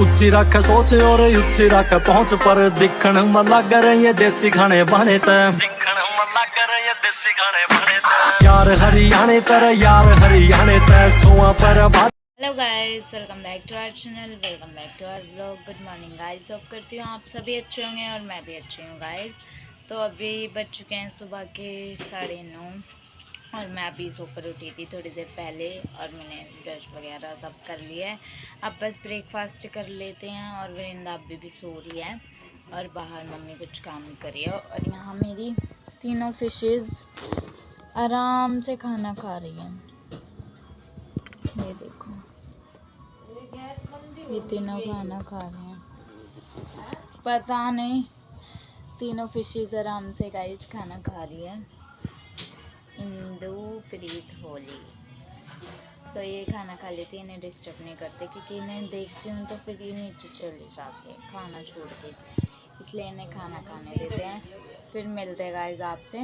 ਉੱਚੀ ਰੱਖ ਸੋਚ ਔਰ ਉੱਚੀ ਰੱਖ ਪਹੁੰਚ ਪਰ ਦੇਖਣ ਮਨ ਲੱਗ ਰਹੇ ਦੇਸੀ ਖਾਣੇ ਬਣੇ ਤੈ ਦੇਖਣ ਮਨ ਲੱਗ ਰਹੇ ਦੇਸੀ ਖਾਣੇ ਬਣੇ ਤੈ यार हरियाणे तर यार हरियाणे तै सोआ पर hello guys, welcome back to our channel, welcome back to our blog. Good morning guys, hope करती हूँ आप सभी अच्छे होंगे और मैं भी अच्छी हूँ गाइस। तो अभी बज चुके हैं सुबह के 9:30 और मैं अभी सोकर उठी थी थोड़ी देर पहले और मैंने ब्रश वगैरह सब कर लिया है। अब बस ब्रेकफास्ट कर लेते हैं और वरिंदा अभी भी सो रही है और बाहर मम्मी कुछ काम कर रही है और यहाँ मेरी तीनों फिशेज़ आराम से खाना खा रही हैं। ये देखो, ये तीनों खाना खा रहे हैं। पता नहीं, तीनों फिशेज आराम से गाइस खाना खा रही है। इंदू, प्रीत, होली तो ये खाना खा लेती है, इन्हें डिस्टर्ब नहीं करते क्योंकि इन्हें देखती हूँ तो फिर ये नीचे चले जाते हैं खाना छोड़ के, इसलिए इन्हें खाना खाने देते हैं। फिर मिलते हैं गाइस आपसे,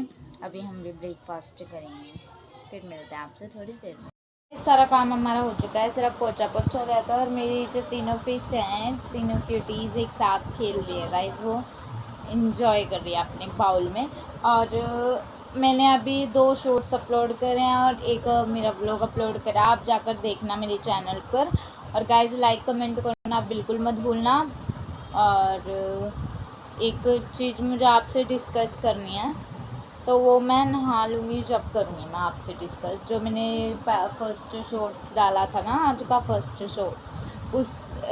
अभी हम भी ब्रेकफास्ट करेंगे, फिर मिलते हैं आपसे थोड़ी देर में। सारा काम हमारा हो चुका है, सिर्फ पोछा पोछा रहता है और मेरी जो तीनों फिश हैं, तीनों क्यूटीज एक साथ खेल रही है गाइस, वो इंजॉय कर रही है अपने बाउल में। और मैंने अभी 2 शॉर्ट्स अपलोड करे हैं और एक मेरा व्लॉग अपलोड करा, आप जाकर देखना मेरे चैनल पर। और गाइस लाइक कमेंट करना बिल्कुल मत भूलना। और एक चीज़ मुझे आपसे डिस्कस करनी है, तो वो मैं नहा लूँगी जब करूँगी मैं आपसे डिस्कस। जो मैंने फर्स्ट शॉर्ट डाला था ना, आज का फर्स्ट शॉर्ट, उस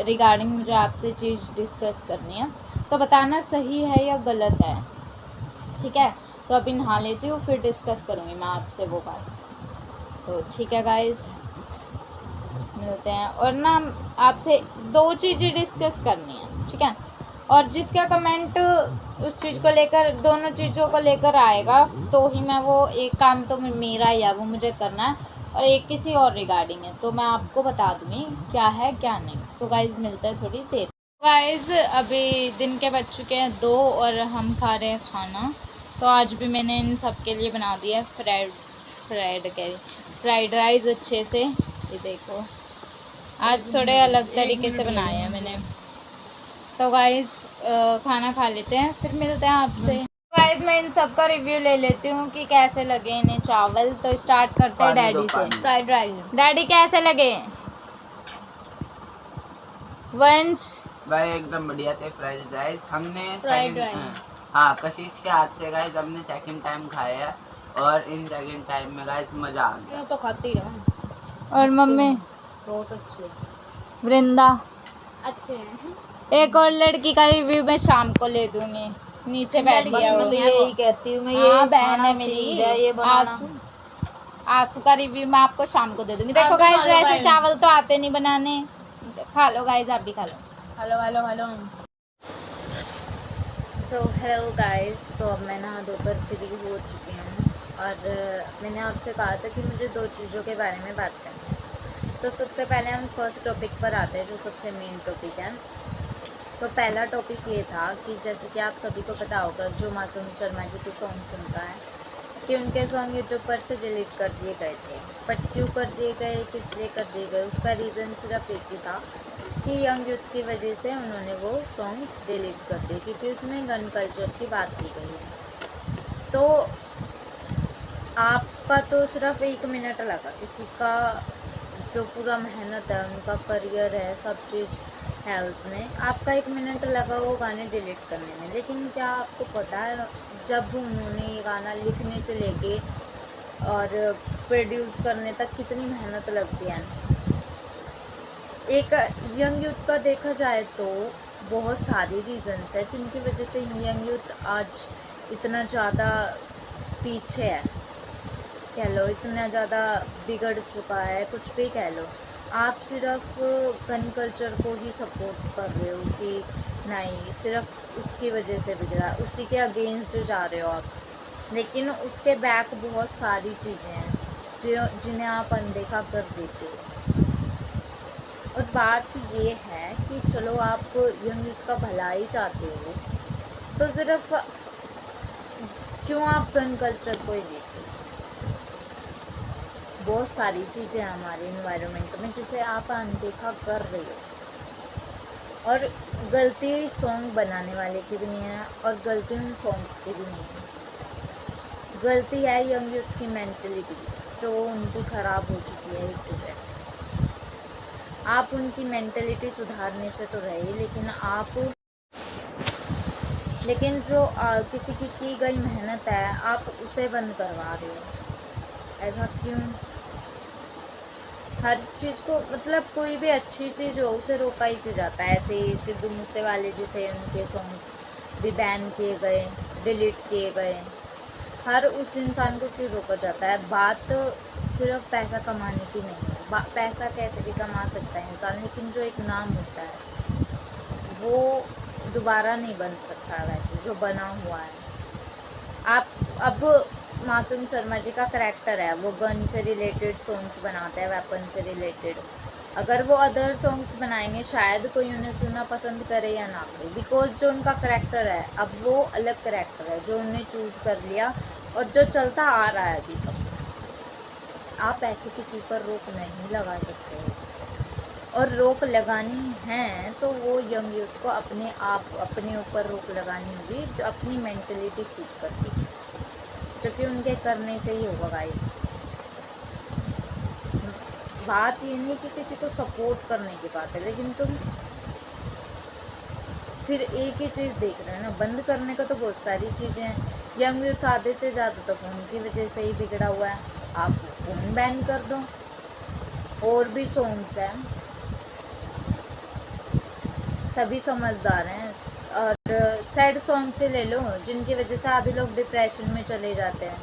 रिगार्डिंग मुझे आपसे चीज़ डिस्कस करनी है, तो बताना सही है या गलत है, ठीक है? तो अभी नहा लेती हूँ, फिर डिस्कस करूँगी मैं आपसे वो बात। तो ठीक है गाइस, मिलते हैं। और ना आपसे 2 चीज़ें डिस्कस करनी है, ठीक है? और जिसका कमेंट उस चीज़ को लेकर, दोनों चीज़ों को लेकर आएगा तो ही मैं वो, एक काम तो मेरा ही है वो मुझे करना है और एक किसी और रिगार्डिंग है, तो मैं आपको बता दूँगी क्या है क्या नहीं। तो गाइज़ मिलते हैं थोड़ी देर। गाइज़ अभी दिन के बज चुके हैं 2 और हम खा रहे हैं खाना। तो आज भी मैंने इन सब के लिए बना दिया है फ्राइड राइस अच्छे से। ये देखो, आज थोड़े अलग तरीके से बनाए हैं मैंने। तो गाइज़ खाना खा लेते हैं, फिर मिलते हैं आपसे। गाइज़ मैं इन सब का रिव्यू ले लेती हूँ कि कैसे लगे इन्हें चावल। तो स्टार्ट करते हैं डैडी से। फ्राइड राइस डैडी कैसे लगे? वंश भाई एकदम बढ़िया थे फ्राइड राइस। हमने फ्राइड राइस, हाँ, कशिश के हाथ से गाइस हमने सेकंड टाइम खाया है और इन सेकंड टाइम में गाइस मजा आ गया। तो खाती रहा। और मम्मी बहुत अच्छे, वृंदा अच्छे हैं। एक और लड़की का रिव्यू मैं शाम को ले दूंगी, नीचे बैठ गया वो। यही कहती हूँ मैं, हाँ ये बहन है मेरी, ये बनाना। आंसू का रिव्यू मैं आपको शाम को दे दूंगी। देखो गाइस, वैसे चावल तो आते नहीं बनाने। खा लो गाइस, आप भी खा लो। Hello hello hello. So hello guys, तो अब मैं नहा धोकर फ्री हो चुकी हूँ और मैंने आपसे कहा था कि मुझे 2 चीज़ों के बारे में बात करनी है। तो सबसे पहले हम फर्स्ट टॉपिक पर आते हैं, जो सबसे मेन टॉपिक है। तो पहला टॉपिक ये था कि जैसे कि आप सभी को पता होगा, जो मासूम शर्मा जी के सॉन्ग सुनता है, कि उनके सॉन्ग यूट्यूब पर से डिलीट कर दिए गए थे। बट क्यों कर दिए गए, किस लिए कर दिए गए, उसका रीज़न सिर्फ एक ही था कि यंग यूथ की वजह से उन्होंने वो सॉन्ग्स डिलीट कर दिए, क्योंकि उसमें गन कल्चर की बात की गई है। तो आपका तो सिर्फ 1 मिनट लगा, किसी का जो पूरा मेहनत है, उनका करियर है, सब चीज़ है उसमें, आपका 1 मिनट लगा वो गाने डिलीट करने में। लेकिन क्या आपको पता है, जब उन्होंने ये गाना लिखने से लेके और प्रोड्यूस करने तक कितनी मेहनत लगती है। एक यंग यूथ का देखा जाए तो बहुत सारी रीज़न्स है जिनकी वजह से यंग यूथ आज इतना ज़्यादा पीछे है, कह लो इतना ज़्यादा बिगड़ चुका है, कुछ भी कह लो। आप सिर्फ गन कल्चर को ही सपोर्ट कर रहे हो कि नहीं, सिर्फ उसकी वजह से बिगड़ा, उसी के अगेंस्ट जा रहे हो आप। लेकिन उसके बैक बहुत सारी चीज़ें हैं जिन्हें आप अनदेखा कर देते हो। और बात ये है कि चलो आप यंग यूथ का भला ही चाहते हो, तो सिर्फ क्यों आप गन कल्चर को ही देखते हो? बहुत सारी चीज़ें हैं हमारे इन्वायरमेंट में जिसे आप अनदेखा कर रहे हो। और गलती सॉन्ग बनाने वाले की भी नहीं है और गलती उन सॉन्ग्स की भी नहीं है। गलती है यंग यूथ की मेंटलिटी जो उनकी ख़राब हो चुकी है एक तरह। आप उनकी मेंटलिटी सुधारने से तो रहे, लेकिन जो किसी की गई मेहनत है आप उसे बंद करवा रहे हो। ऐसा क्यों? हर चीज़ को मतलब कोई भी अच्छी चीज़ हो उसे रोका ही क्यों जाता है? ऐसे ही सिद्धू मूसेवाले जो थे उनके सॉन्ग्स भी बैन किए गए, डिलीट किए गए। हर उस इंसान को क्यों रोका जाता है? बात सिर्फ पैसा कमाने की नहीं है। पैसा कैसे भी कमा सकता है इंसान, लेकिन जो एक नाम होता है वो दोबारा नहीं बन सकता वैसे जो बना हुआ है। आप अब मासूम शर्मा जी का करैक्टर है, वो गन से रिलेटेड सॉन्ग्स बनाते हैं, वेपन से रिलेटेड। अगर वो अदर सॉन्ग्स बनाएंगे शायद कोई उन्हें सुनना पसंद करे या ना करे, बिकॉज जो उनका करैक्टर है अब वो अलग करैक्टर है जो उन्हें चूज़ कर लिया और जो चलता आ रहा है अभी तक। आप ऐसे किसी पर रोक नहीं लगा सकते हो, और रोक लगानी है तो वो यंग यूथ को अपने ऊपर रोक लगानी होगी, जो अपनी मेंटलिटी ठीक करती, जो कि उनके करने से ही होगा गाइस। बात ये नहीं कि किसी को सपोर्ट करने की बात है, लेकिन तुम फिर एक ही चीज़ देख रहे हैं ना। बंद करने का तो बहुत सारी चीज़ें हैं। यंग यूथ आधे से ज़्यादा तो फ़ोन की वजह से ही बिगड़ा हुआ है। आप फ़ोन बैन कर दो। और भी सॉन्ग्स हैं, सभी समझदार हैं। और सैड सॉन्ग से ले लो जिनकी वजह से आधे लोग डिप्रेशन में चले जाते हैं,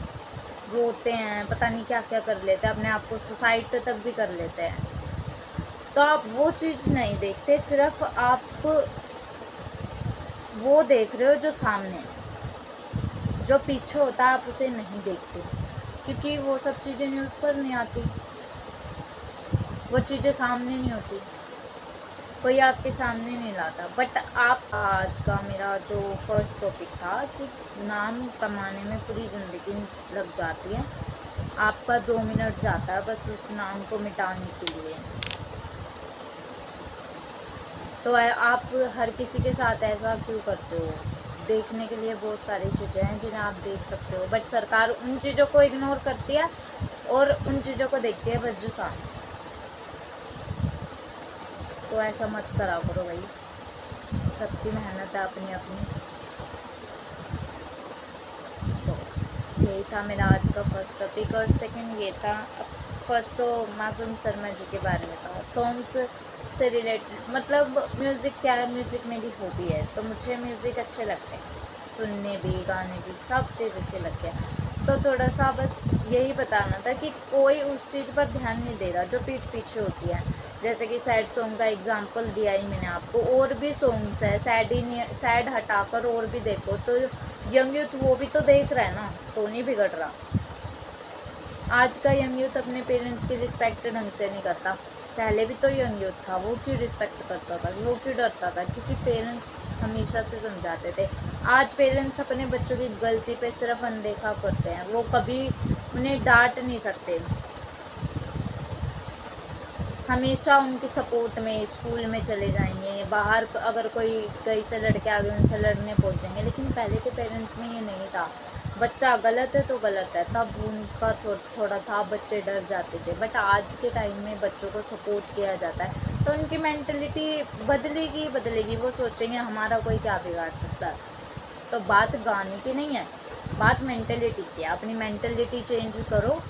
रोते हैं, पता नहीं क्या क्या कर लेते हैं, अपने आप को सुसाइड तक भी कर लेते हैं। तो आप वो चीज़ नहीं देखते, सिर्फ आप वो देख रहे हो जो सामने, जो पीछे होता है आप उसे नहीं देखते, क्योंकि वो सब चीज़ें न्यूज़ पर नहीं आती, वो चीज़ें सामने नहीं होती, कोई आपके सामने नहीं लाता। बट आप आज का मेरा जो फर्स्ट टॉपिक था कि नाम कमाने में पूरी ज़िंदगी लग जाती है, आपका 2 मिनट जाता है बस उस नाम को मिटाने के लिए। तो आप हर किसी के साथ ऐसा क्यों करते हो? देखने के लिए बहुत सारी चीज़ें हैं जिन्हें आप देख सकते हो, बट सरकार उन चीज़ों को इग्नोर करती है और उन चीज़ों को देखती है बस जो सामने। तो ऐसा मत करा करो भाई, सबकी मेहनत है अपनी अपनी। तो यही था मेरा आज का फर्स्ट टॉपिक। और सेकंड ये था, फर्स्ट तो मासूम शर्मा जी के बारे में था, सॉन्ग्स से रिलेटेड। मतलब म्यूज़िक क्या है, म्यूज़िक मेरी हॉबी है, तो मुझे म्यूज़िक अच्छे लगते हैं, सुनने भी, गाने भी, सब चीज़ अच्छे लगते हैं। तो थोड़ा सा बस यही बताना था कि कोई उस चीज़ पर ध्यान नहीं दे रहा जो पीठ पीछे होती है। जैसे कि सैड सॉन्ग का एग्जांपल दिया ही मैंने आपको, और भी सॉन्ग्स है सैड ही नहीं, सैड हटाकर और भी देखो तो यंग यूथ वो भी तो देख रहा है ना, तो नहीं बिगड़ रहा। आज का यंग यूथ अपने पेरेंट्स की रिस्पेक्ट ढंग से नहीं करता, पहले भी तो यंग यूथ था, वो क्यों रिस्पेक्ट करता था, वो क्यों डरता था? क्योंकि पेरेंट्स हमेशा से समझाते थे। आज पेरेंट्स अपने बच्चों की गलती पे सिर्फ अनदेखा करते हैं, वो कभी उन्हें डांट नहीं सकते। हमेशा उनकी सपोर्ट में स्कूल में चले जाएंगे, बाहर अगर कोई कहीं से लड़के आ गए उनसे लड़ने पहुंच जाएंगे। लेकिन पहले के पेरेंट्स में ये नहीं था, बच्चा गलत है तो गलत है, तब उनका थोड़ा था, बच्चे डर जाते थे। बट आज के टाइम में बच्चों को सपोर्ट किया जाता है, तो उनकी मेंटलिटी बदलेगी। वो सोचेंगे हमारा कोई क्या बिगाड़ सकता है। तो बात गाने की नहीं है, बात मेंटलिटी की है। अपनी मेंटलिटी चेंज करो,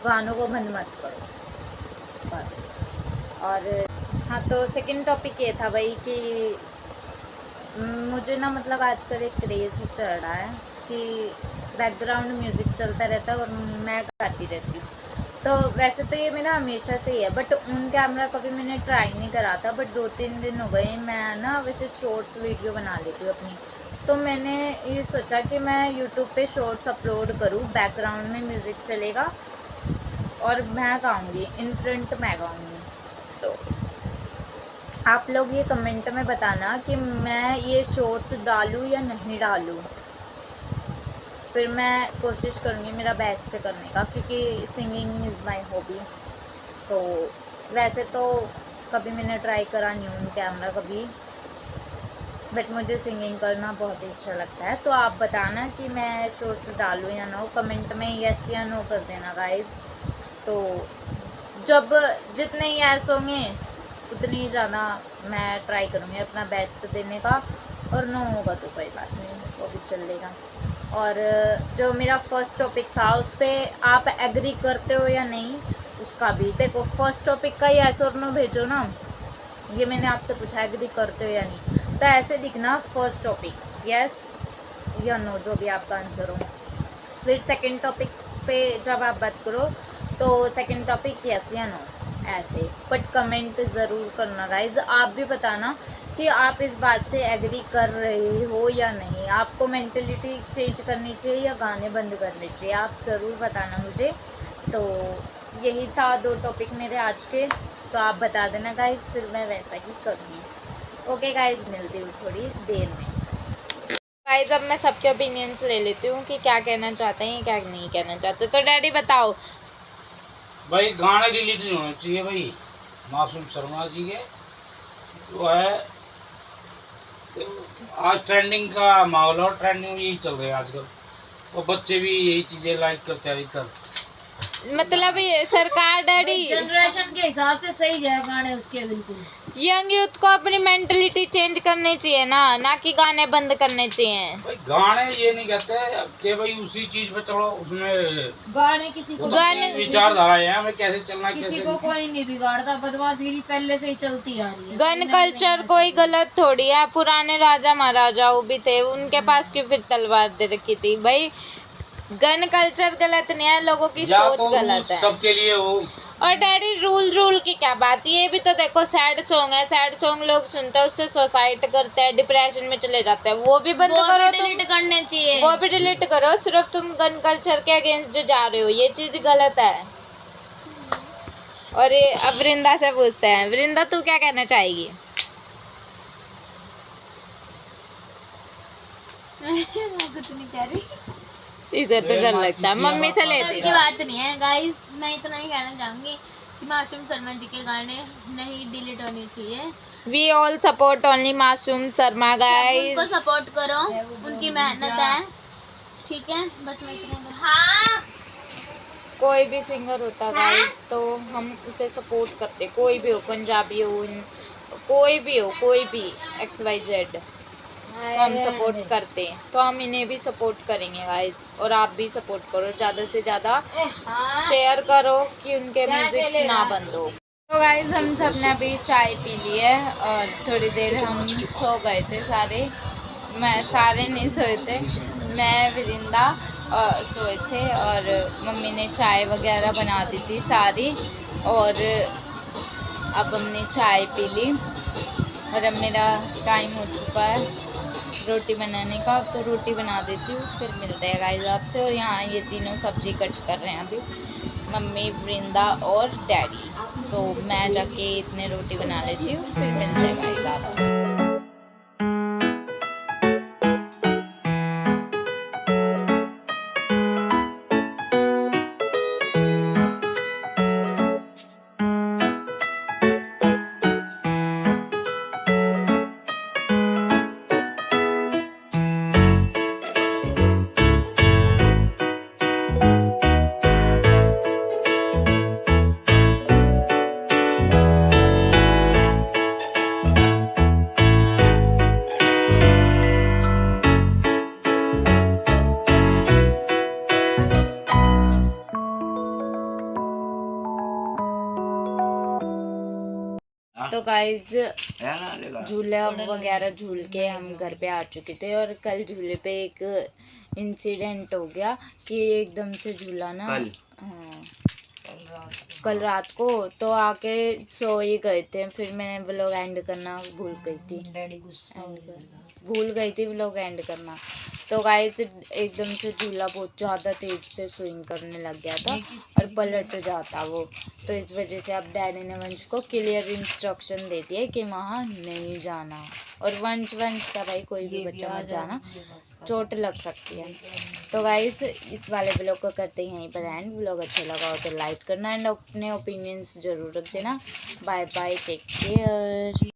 गानों को बंद मत करो बस। और हाँ, तो सेकंड टॉपिक ये था भाई कि मुझे ना मतलब आजकल एक क्रेज़ चढ़ रहा है कि बैकग्राउंड म्यूज़िक चलता रहता है और मैं गाती रहती हूँ। तो वैसे तो ये मेरा हमेशा से ही है, बट ऑन कैमरा कभी मैंने ट्राई नहीं करा था। बट 2-3 दिन हो गए, मैं ना वैसे शॉर्ट्स वीडियो बना लेती हूँ अपनी, तो मैंने ये सोचा कि मैं यूट्यूब पे शॉर्ट्स अपलोड करूँ, बैकग्राउंड में म्यूज़िक चलेगा और मैं गाऊँगी, इन फ्रंट मैं गाऊँगी। तो आप लोग ये कमेंट में बताना कि मैं ये शॉर्ट्स डालूँ या नहीं डालूँ, फिर मैं कोशिश करूँगी मेरा बेस्ट करने का, क्योंकि सिंगिंग इज़ माय हॉबी। तो वैसे तो कभी मैंने ट्राई करा नहीं ऑन कैमरा कभी, बट मुझे सिंगिंग करना बहुत ही अच्छा लगता है। तो आप बताना कि मैं शॉर्ट्स डालूँ या नो, कमेंट में यस या नो कर देना गाइस। तो जब जितने यस होंगे उतनी ज़्यादा मैं ट्राई करूँगी अपना बेस्ट देने का, और नो होगा तो कोई बात नहीं, वो भी चलेगा। और जो मेरा फर्स्ट टॉपिक था उस पर आप एग्री करते हो या नहीं उसका भी देखो, फर्स्ट टॉपिक का यस और नो भेजो ना, ये मैंने आपसे पूछा एग्री करते हो या नहीं, तो ऐसे लिखना फर्स्ट टॉपिक यस या नो जो भी आपका आंसर हो। फिर सेकंड टॉपिक पे जब आप बात करो तो सेकंड टॉपिक यस या नो ऐसे, बट कमेंट ज़रूर करना गाइज। आप भी बताना कि आप इस बात से एग्री कर रहे हो या नहीं, आपको मेंटलिटी चेंज करनी चाहिए या गाने बंद करने चाहिए, आप ज़रूर बताना मुझे। तो यही था 2 टॉपिक मेरे आज के, तो आप बता देना गाइज, फिर मैं वैसा ही करूँगी। ओके गाइज, मिलती हूँ थोड़ी देर में। गाइज अब मैं सबके ओपिनियंस ले लेती हूँ कि क्या कहना चाहते हैं क्या नहीं कहना चाहते। तो डैडी बताओ। भाई गाने डिलीट नहीं होने चाहिए भाई, मासूम शर्मा जी के जो है आज ट्रेंडिंग का माहौल और ट्रेंडिंग यही चल रहे हैं आजकल, और बच्चे भी यही चीजें लाइक करते हैं अधिकतर। मतलब ये सरकार डैडी जनरेशन के हिसाब से सही जाए गाने उसके बिल्कुल। यंग यूथ को अपनी मेंटलिटी चेंज करनी चाहिए ना कि गाने बंद करने चाहिए। भाई गाने ये नहीं कहते कि भाई उसी चीज पे चलो, उसमें गाने किसी को विचारधारा है हमें कैसे चलना, किसी कैसे को कोई नहीं बिगाड़ता, बदमाशी पहले से ही चलती आ रही है। गन कल्चर कोई गलत थोड़ी है, पुराने राजा महाराजाओं भी थे, उनके पास क्यों फिर तलवार दे रखी थी भाई। गन कल्चर गलत नहीं है, लोगों की सोच तो गलत है सबके लिए हो। और डैडी रूल की क्या बात, ये भी तो देखो सैड सॉन्ग है, सैड सॉन्ग लोग सुनते हैं उससे सुसाइड करते हैं, डिप्रेशन में चले जाते हैं, वो भी बंद करो, डिलीट करने चाहिए, वो भी डिलीट करो। सिर्फ तुम गन कल्चर के अगेंस्ट जो जा रहे हो ये चीज गलत है। और ये अब वृंदा से पूछते हैं, वृंदा तू क्या कहना चाहेगी? कुछ नहीं कह रही, इधर तो डर लगता है, मम्मी से लेती की बात नहीं है गाइस। मैं इतना ही कहना चाहूंगी कि मासूम शर्मा जी के गाने नहीं डिलीट होने चाहिए। We all support only Masoom Sharma guys, उनको सपोर्ट करो, उनकी मेहनत है, ठीक है। बस मैं इतना हाँ, कोई भी सिंगर होता गाइस तो हम उसे सपोर्ट करते, कोई भी हो, पंजाबी हो, कोई भी हो, कोई भी XYZ हम सपोर्ट करते हैं, तो हम इन्हें भी सपोर्ट करेंगे गाइस। और आप भी सपोर्ट करो, ज़्यादा से ज़्यादा शेयर करो कि उनके म्यूजिक ना बंद हो। तो गाइस हम सब ने अभी चाय पी ली है और थोड़ी देर हम सो गए थे सारे, मैं सारे नहीं सोए थे, मैं वृंदा सोए थे, और मम्मी ने चाय वगैरह बना दी थी सारी, और अब हमने चाय पी ली और अब मेरा टाइम हो चुका है रोटी बनाने का। तो रोटी बना देती हूँ, फिर मिलते हैं गाइस आपसे। और यहाँ ये तीनों सब्जी कट कर रहे हैं अभी, मम्मी, वृंदा और डैडी। तो मैं जाके इतने रोटी बना लेती हूँ, फिर मिलते हैं गाइस आपसे। तो गाइज झूला वगैरह झूल के हम घर पे आ चुके थे, और कल झूले पे एक इंसिडेंट हो गया कि एकदम से झूला ना, हाँ कल रात को तो आके सो ही गए थे, फिर मैंने व्लॉग एंड करना भूल गई थी व्लॉग एंड करना। तो गाइस एकदम से झूला बहुत ज़्यादा तेज से स्विंग करने लग गया था और पलट जाता वो, तो इस वजह से अब डैडी ने वंश को क्लियर इंस्ट्रक्शन दे दिए कि वहाँ नहीं जाना, और वंश का भाई कोई भी बच्चा मत जाना, चोट लग सकती है। तो गाइस इस वाले व्लॉग को करते हैं यहीं पर एंड। व्लॉग अच्छा लगा हो तो लाइक करना एंड अपने ओपिनियंस ज़रूर रख देना। Bye bye, take care.